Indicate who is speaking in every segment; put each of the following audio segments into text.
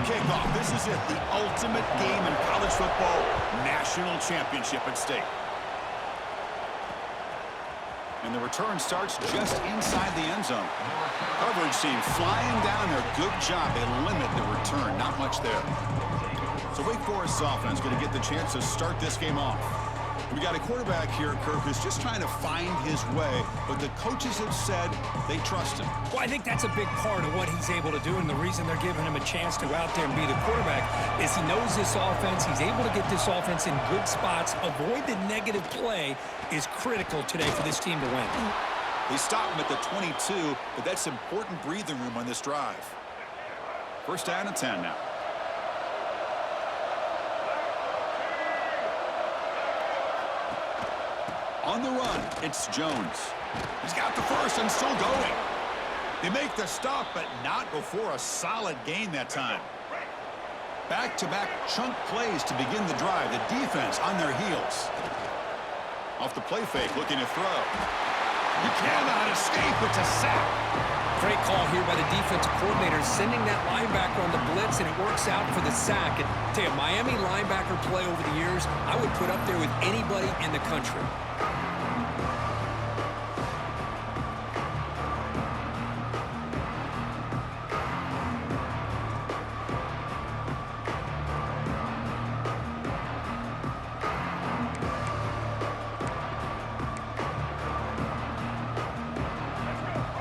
Speaker 1: Kickoff. This is it, the ultimate game in college football, national championship at stake. And the return starts just inside the end zone. Coverage team flying down there. Good job. They limit the return. Not much there. So Wake Forest's offense going to get the chance to start this game off. We got a quarterback here, Kirk, who's just trying to find his way, but the coaches have said they trust him.
Speaker 2: Well, I think that's a big part of what he's able to do, and the reason they're giving him a chance to go out there and be the quarterback is he knows this offense. He's able to get this offense in good spots. Avoid the negative play is critical today for this team to win.
Speaker 1: They stop him at the 22, but that's important breathing room on this drive. First down and 10 now. On the run, it's Jones. He's got the first and still going. They make the stop, but not before a solid gain that time. Back-to-back chunk plays to begin the drive. The defense on their heels. Off the play fake, looking to throw. You cannot escape. It's a sack.
Speaker 2: Great call here by the defensive coordinator, sending that linebacker on the blitz, and it works out for the sack. And tell you, Miami linebacker play over the years, I would put up there with anybody in the country.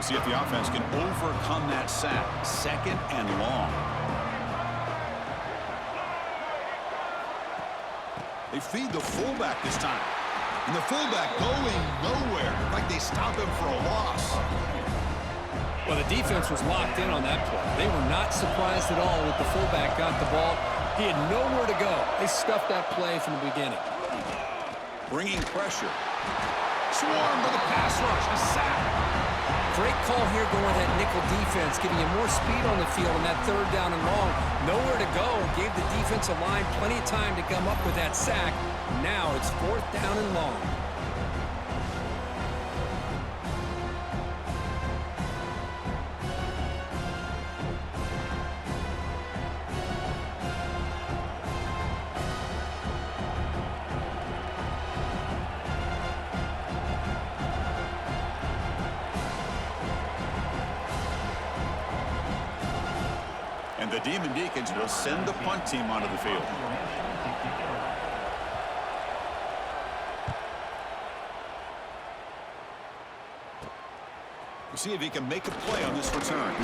Speaker 1: See if the offense can overcome that sack. Second and long. They feed the fullback this time. And the fullback going nowhere. In fact, they stop him for a loss.
Speaker 2: Well, the defense was locked in on that play. They were not surprised at all when the fullback got the ball. He had nowhere to go. They stuffed that play from the beginning.
Speaker 1: Bringing pressure. Swarm with a pass rush. A sack.
Speaker 2: Great call here going with that nickel defense, giving you more speed on the field on that third down and long. Nowhere to go. Gave the defensive line plenty of time to come up with that sack. Now it's fourth down and long.
Speaker 1: And the Demon Deacons will send the punt team onto the field. We'll see if he can make a play on this return.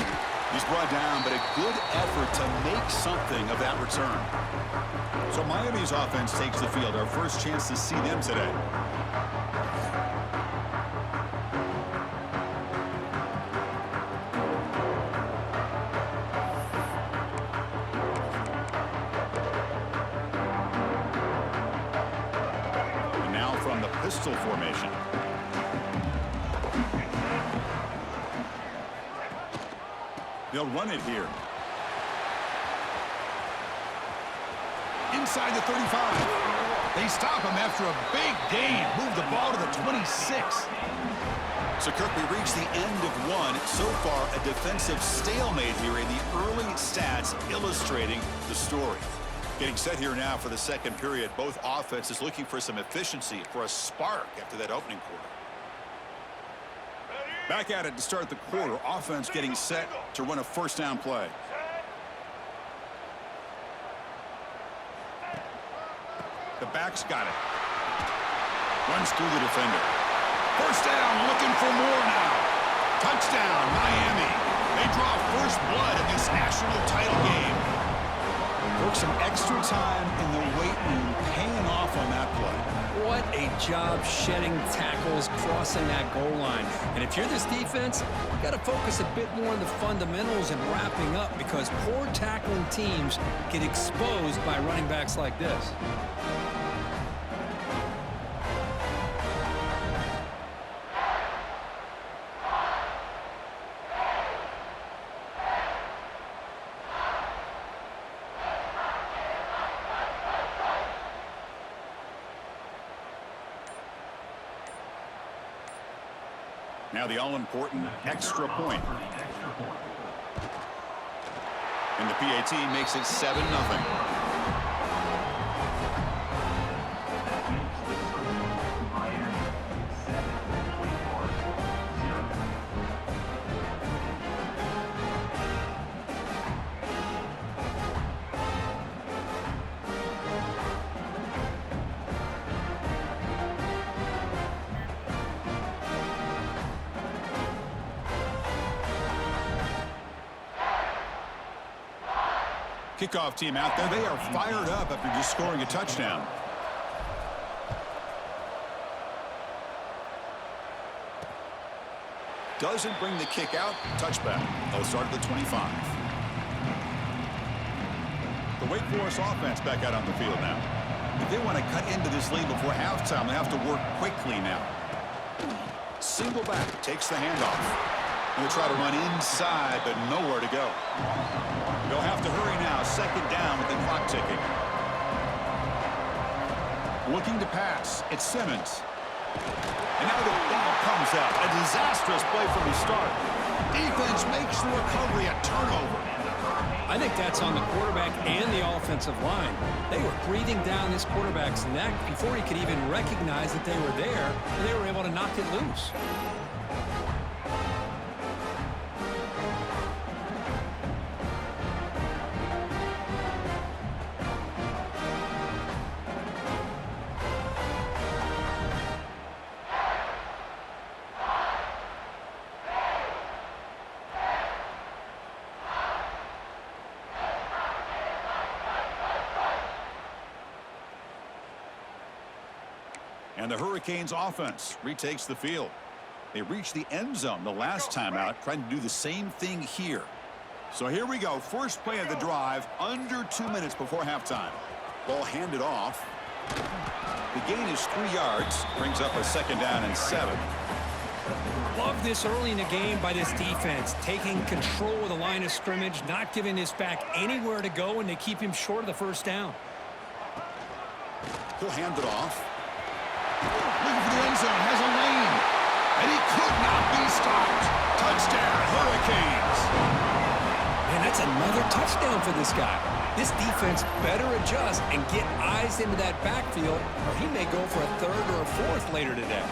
Speaker 1: He's brought down, but a good effort to make something of that return. So Miami's offense takes the field. Our first chance to see them today. Pistol formation. They'll run it here. Inside the 35. They stop him after a big gain. Move the ball to the 26. So, Kirk, we reach the end of one. So far, a defensive stalemate here in the early stats illustrating the story. Getting set here now for the second period. Both offenses looking for some efficiency, for a spark after that opening quarter. Back at it to start the quarter. Offense getting set to run a first down play. The back's got it. Runs through the defender. First down, looking for more now. Touchdown, Miami. They draw first blood in this national title game. took some extra time in the weight room, paying off on that play.
Speaker 2: What a job shedding tackles, crossing that goal line. And if you're this defense, you've got to focus a bit more on the fundamentals and wrapping up, because poor tackling teams get exposed by running backs like this.
Speaker 1: Now the all-important extra point. And the PAT makes it 7-0. Kickoff team out there. They are fired up after just scoring a touchdown. Doesn't bring the kick out. Touchback. They'll start at the 25. The Wake Forest offense back out on the field now. If they want to cut into this lead before halftime, they have to work quickly now. Single back takes the handoff. They'll try to run inside, but nowhere to go. They'll have to hurry now. Second down with the clock ticking. Looking to pass. It's Simmons. And now the ball comes out. A disastrous play from the start. Defense makes the recovery a turnover.
Speaker 2: I think that's on the quarterback and the offensive line. They were breathing down this quarterback's neck before he could even recognize that they were there, and they were able to knock it loose.
Speaker 1: And the Hurricanes offense retakes the field. They reached the end zone the last time out, trying to do the same thing here. So here we go. First play of the drive, under 2 minutes before halftime. Ball handed off. The gain is 3 yards, brings up a second down and 7.
Speaker 2: Love this early in the game by this defense, taking control of the line of scrimmage, not giving this back anywhere to go, and they keep him short of the first down.
Speaker 1: He'll hand it off. Looking for the end zone, has a lane, and he could not be stopped. Touchdown, Hurricanes.
Speaker 2: Man, that's another touchdown for this guy. This defense better adjust and get eyes into that backfield, or he may go for a third or a fourth later today.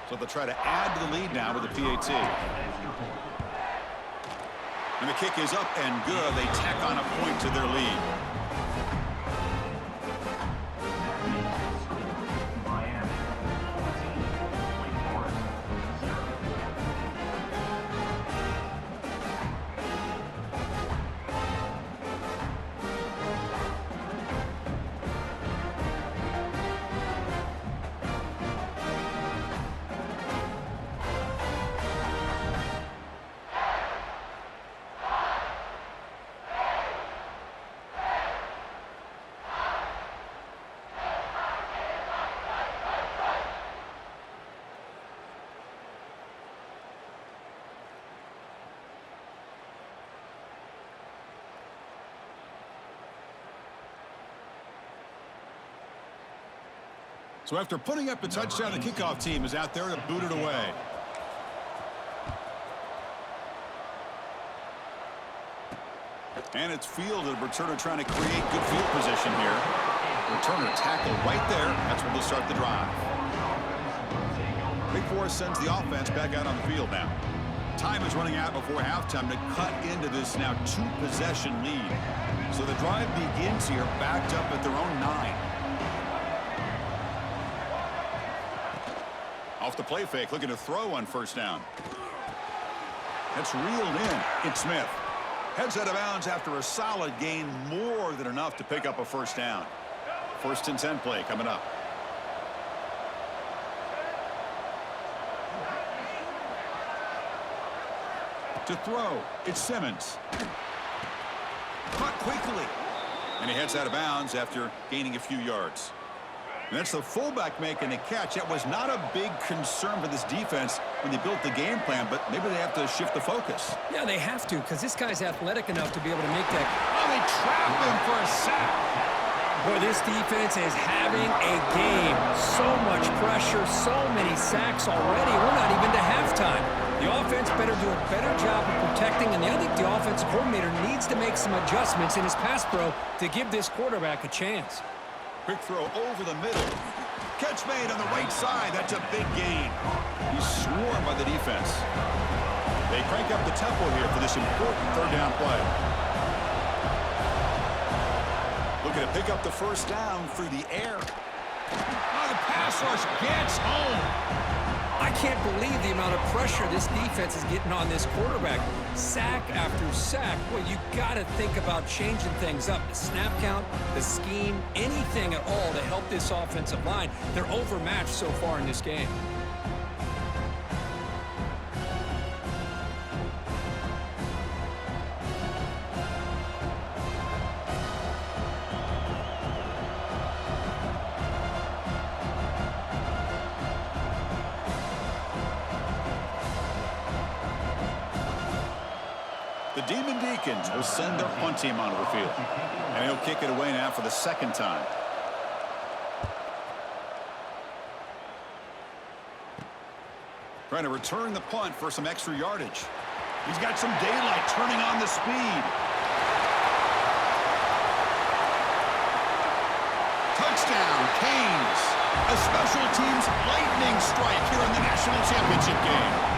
Speaker 1: So they'll try to add to the lead now with the PAT. And the kick is up and good. They tack on a point to their lead. So after putting up the touchdown, the kickoff team is out there to boot it away. And it's fielded. Returner trying to create good field position here. Returner tackle right there. That's where they'll start the drive. Wake Forest sends the offense back out on the field now. Time is running out before halftime to cut into this now 2-possession lead. So the drive begins here, backed up at their own 9. Off the play fake, looking to throw on first down. That's reeled in. It's Smith. Heads out of bounds after a solid gain, more than enough to pick up a first down. 1st and 10 play coming up. To throw, it's Simmons. Caught quickly. And he heads out of bounds after gaining a few yards. And that's the fullback making the catch. That was not a big concern for this defense when they built the game plan, but maybe they have to shift the focus.
Speaker 2: Yeah, they have to, because this guy's athletic enough to be able to make that.
Speaker 1: Oh, they trap him for a sack.
Speaker 2: Boy, this defense is having a game. So much pressure, so many sacks already. We're not even to halftime. The offense better do a better job of protecting, and I think the offensive coordinator needs to make some adjustments in his pass pro to give this quarterback a chance.
Speaker 1: Quick throw over the middle. Catch made on the right side. That's a big gain. He's swarmed by the defense. They crank up the tempo here for this important 3rd down play. Looking to pick up the first down through the air. Oh, the pass rush gets home.
Speaker 2: I can't believe the amount of pressure this defense is getting on this quarterback. Sack after sack. Well, you got to think about changing things up. The snap count, the scheme, anything at all to help this offensive line. They're overmatched so far in this game.
Speaker 1: The Demon Deacons will send their punt team onto the field. And he'll kick it away now for the 2nd time. Trying to return the punt for some extra yardage. He's got some daylight turning on the speed. Touchdown, Canes. A special teams lightning strike here in the national championship game.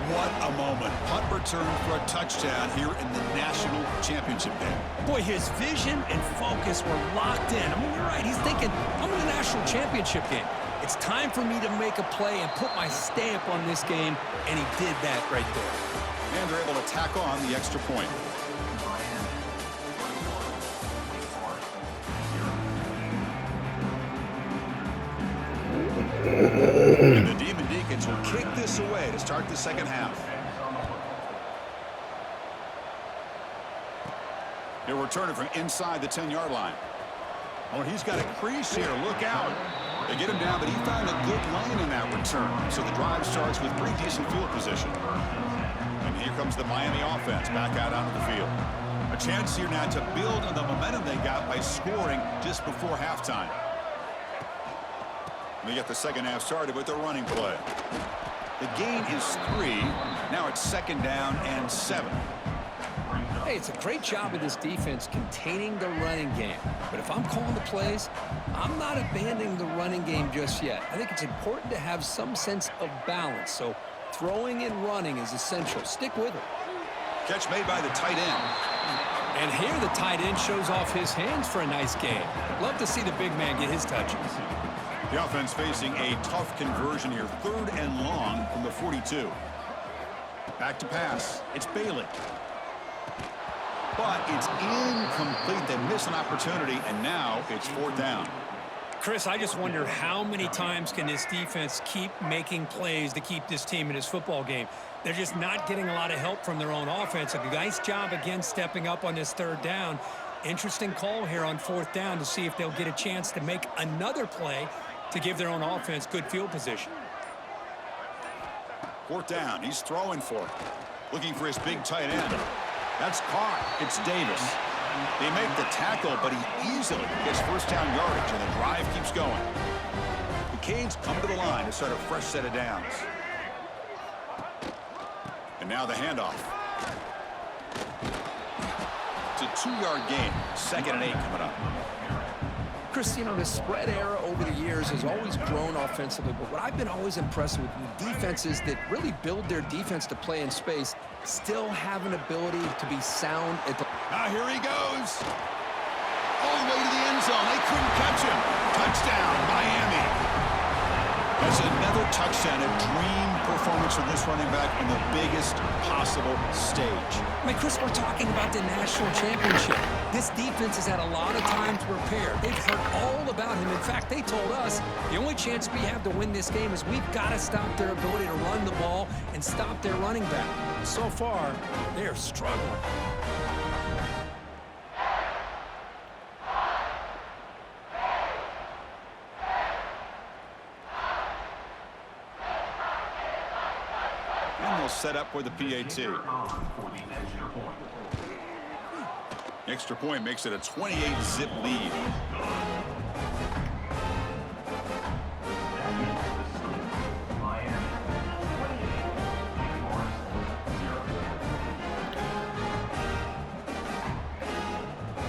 Speaker 1: What a moment. Punt return for a touchdown here in the national championship game.
Speaker 2: Boy, his vision and focus were locked in. I mean, you're right. He's thinking, I'm in the national championship game. It's time for me to make a play and put my stamp on this game, and he did that right there.
Speaker 1: And they're able to tack on the extra point. And the Demon Deacons will kick this away to start the 2nd half. He'll return it from inside the 10-yard line. Oh, he's got a crease here. Look out. They get him down, but he found a good lane in that return. So the drive starts with pretty decent field position. And here comes the Miami offense back out onto the field. A chance here now to build on the momentum they got by scoring just before halftime. They get the 2nd half started with the running play. The gain is 3. Now it's 2nd down and 7.
Speaker 2: Hey, it's a great job of this defense containing the running game. But if I'm calling the plays, I'm not abandoning the running game just yet. I think it's important to have some sense of balance. So throwing and running is essential. Stick with it.
Speaker 1: Catch made by the tight end.
Speaker 2: And here the tight end shows off his hands for a nice game. Love to see the big man get his touches.
Speaker 1: The offense facing a tough conversion here. 3rd and long from the 42. Back to pass. It's Bailey. But it's incomplete. They miss an opportunity, and now it's 4th down.
Speaker 2: Chris, I just wonder how many times can this defense keep making plays to keep this team in this football game. They're just not getting a lot of help from their own offense. A nice job again stepping up on this 3rd down. Interesting call here on 4th down to see if they'll get a chance to make another play to give their own offense good field position.
Speaker 1: 4th down. He's throwing for it. Looking for his big tight end. That's caught. It's Davis. They make the tackle, but he easily gets first down yardage, and the drive keeps going. The Canes come to the line to start a fresh set of downs. And now the handoff. It's a 2-yard gain. 2nd and 8 coming up.
Speaker 2: Chris, you know, the spread era over the years has always grown offensively, but what I've been always impressed with defenses that really build their defense to play in space still have an ability to be sound at the...
Speaker 1: Now here he goes. All the way to the end zone. They couldn't catch him. Touchdown, Miami. That's another touchdown, a dream performance from this running back on the biggest possible stage.
Speaker 2: I mean, Chris, we're talking about the national championship. This defense has had a lot of time to prepare. They've heard all about him. In fact, they told us the only chance we have to win this game is we've got to stop their ability to run the ball and stop their running back. So far, they are struggling.
Speaker 1: And they'll set up for the PAT. Extra point makes it a 28-zip lead.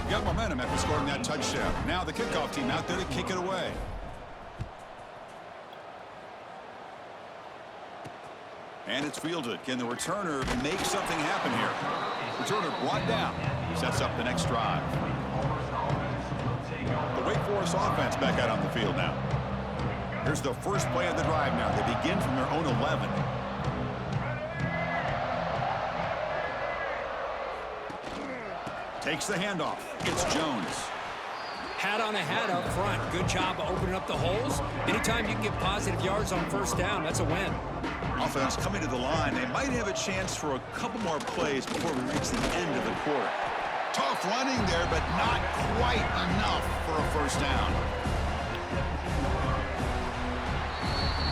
Speaker 1: Got momentum after scoring that touchdown. Now the kickoff team out there to kick it away. And it's fielded. Can the returner make something happen here? Returner brought down. Sets up the next drive. The Wake Forest offense back out on the field now. Here's the first play of the drive now. They begin from their own 11. Takes the handoff. It's Jones.
Speaker 2: Hat on a hat up front. Good job of opening up the holes. Anytime you can get positive yards on first down, that's a win.
Speaker 1: Offense coming to the line. They might have a chance for a couple more plays before we reach the end of the quarter. Tough running there, but not quite enough for a first down.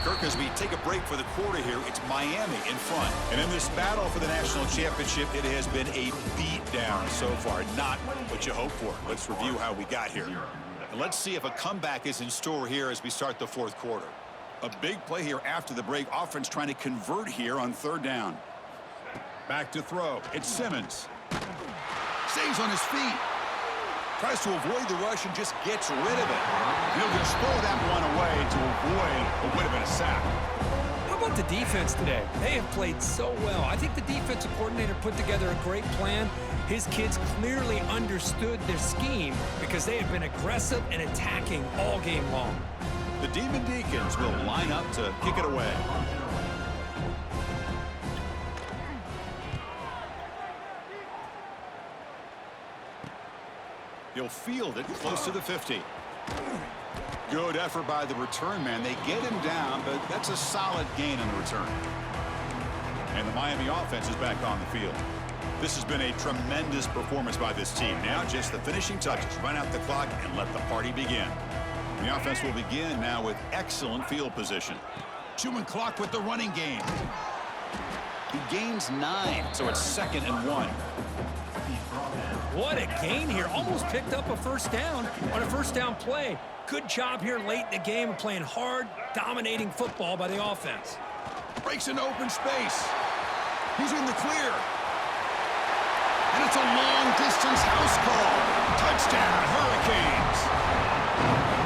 Speaker 1: Kirk, as we take a break for the quarter here, it's Miami in front. And in this battle for the national championship, it has been a beatdown so far. Not what you hope for. Let's review how we got here. And let's see if a comeback is in store here as we start the fourth quarter. A big play here after the break. Offense trying to convert here on third down. Back to throw. It's Simmons. Stays on his feet. Tries to avoid the rush and just gets rid of it. He'll just throw that one away to avoid what would have been a sack.
Speaker 2: How about the defense today? They have played so well. I think the defensive coordinator put together a great plan. His kids clearly understood their scheme because they have been aggressive and attacking all game long.
Speaker 1: The Demon Deacons will line up to kick it away. He'll field it close to the 50. Good effort by the return man. They get him down, but that's a solid gain on the return. And the Miami offense is back on the field. This has been a tremendous performance by this team. Now just the finishing touches. Run out the clock and let the party begin. The offense will begin now with excellent field position. Chewing clock with the running game. He gains 9, so it's 2nd and 1.
Speaker 2: What a gain here. Almost picked up a first down on a first down play. Good job here late in the game of playing hard, dominating football by the offense.
Speaker 1: Breaks into open space. He's in the clear. And it's a long-distance house call. Touchdown, Hurricanes.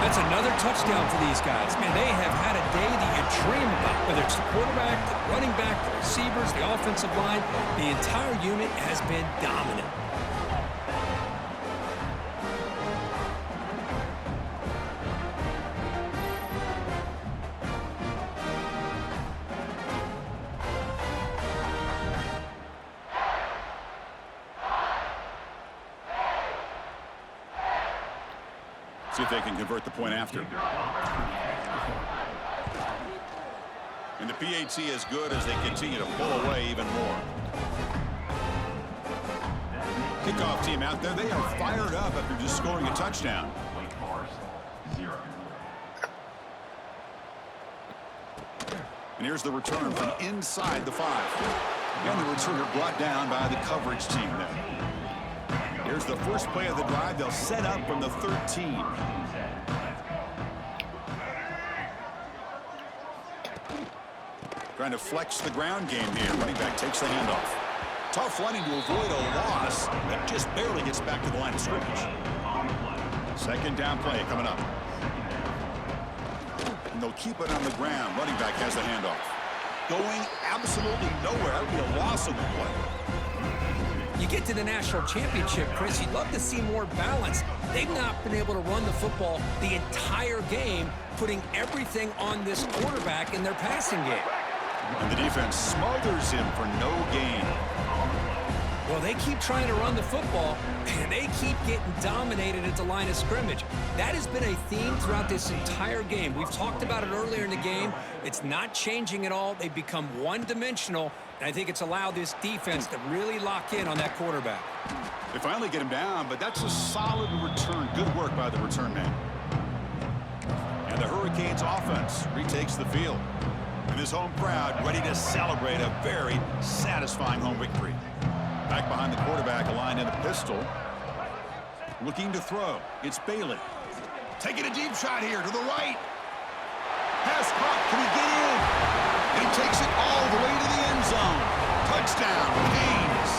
Speaker 2: That's another touchdown for these guys. Man, they have had a day that you dream about. Whether it's the quarterback, the running back, the receivers, the offensive line, the entire unit has been dominant.
Speaker 1: See if they can convert the point after. And the PAT is good as they continue to pull away even more. Kickoff team out there. They are fired up after just scoring a touchdown. And here's the return from inside the 5. And the returner brought down by the coverage team there. Here's the first play of the drive. They'll set up from the 13. Trying to flex the ground game here. Running back takes the handoff. Tough running to avoid a loss that just barely gets back to the line of scrimmage. Second down play coming up. And they'll keep it on the ground. Running back has the handoff. Going absolutely nowhere. That would be a loss of the play.
Speaker 2: You get to the national championship, Chris, you'd love to see more balance. They've not been able to run the football the entire game, putting everything on this quarterback in their passing game.
Speaker 1: And the defense smothers him for no gain.
Speaker 2: Well, they keep trying to run the football, and they keep getting dominated at the line of scrimmage. That has been a theme throughout this entire game. We've talked about it earlier in the game. It's not changing at all. They've become one-dimensional, and I think it's allowed this defense to really lock in on that quarterback.
Speaker 1: They finally get him down, but that's a solid return. Good work by the return man. And the Hurricanes offense retakes the field. And this home crowd ready to celebrate a very satisfying home victory. Back behind the quarterback, aligned in a pistol. Looking to throw. It's Bailey. Taking a deep shot here to the right. Pass caught. Can he get in? And he takes it all the way to the end zone. Touchdown, Canes.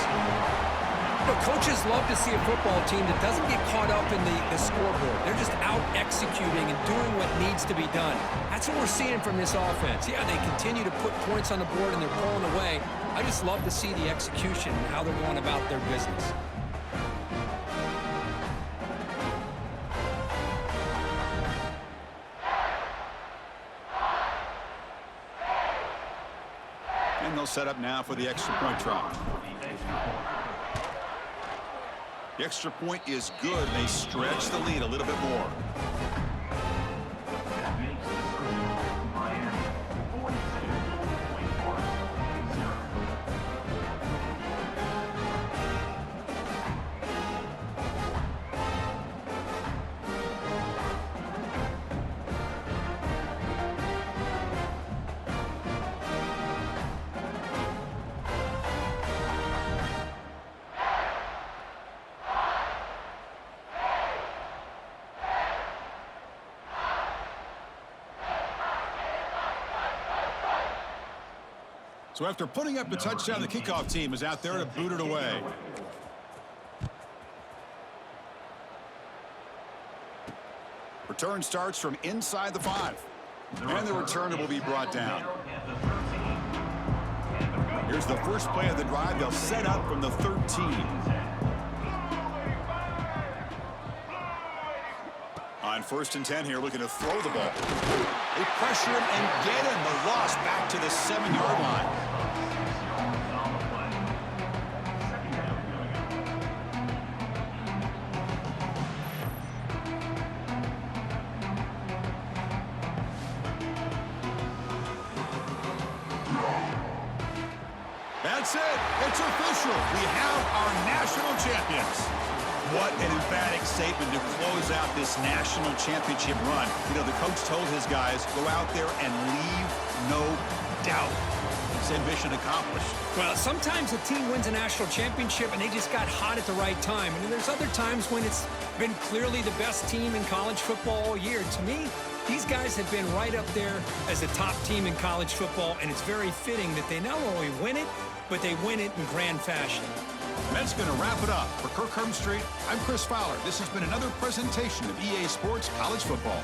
Speaker 2: But coaches love to see a football team that doesn't get caught up in the scoreboard. They're just out executing and doing what needs to be done. That's what we're seeing from this offense. Yeah, they continue to put points on the board and they're pulling away. I just love to see the execution and how they're going about their business.
Speaker 1: And they'll set up now for the extra point try. The extra point is good. They stretch the lead a little bit more. So after putting up the touchdown, the kickoff team is out there to boot it away. Return starts from inside the 5. And the returner will be brought down. Here's the first play of the drive. They'll set up from the 13. On 1st and 10 here, looking to throw the ball. They pressure him and get him. The loss back to the 7-yard line. That's it. It's official. We have our national champions. What an emphatic statement to close out this national championship run. You know, the coach told his guys, go out there and leave no doubt. Said mission accomplished.
Speaker 2: Well, sometimes a team wins a national championship and they just got hot at the right time. And there's other times when it's been clearly the best team in college football all year. To me, these guys have been right up there as a top team in college football, and it's very fitting that they not only win it, but they win it in grand fashion.
Speaker 1: And that's going to wrap it up. For Kirk Street, I'm Chris Fowler. This has been another presentation of EA Sports College Football.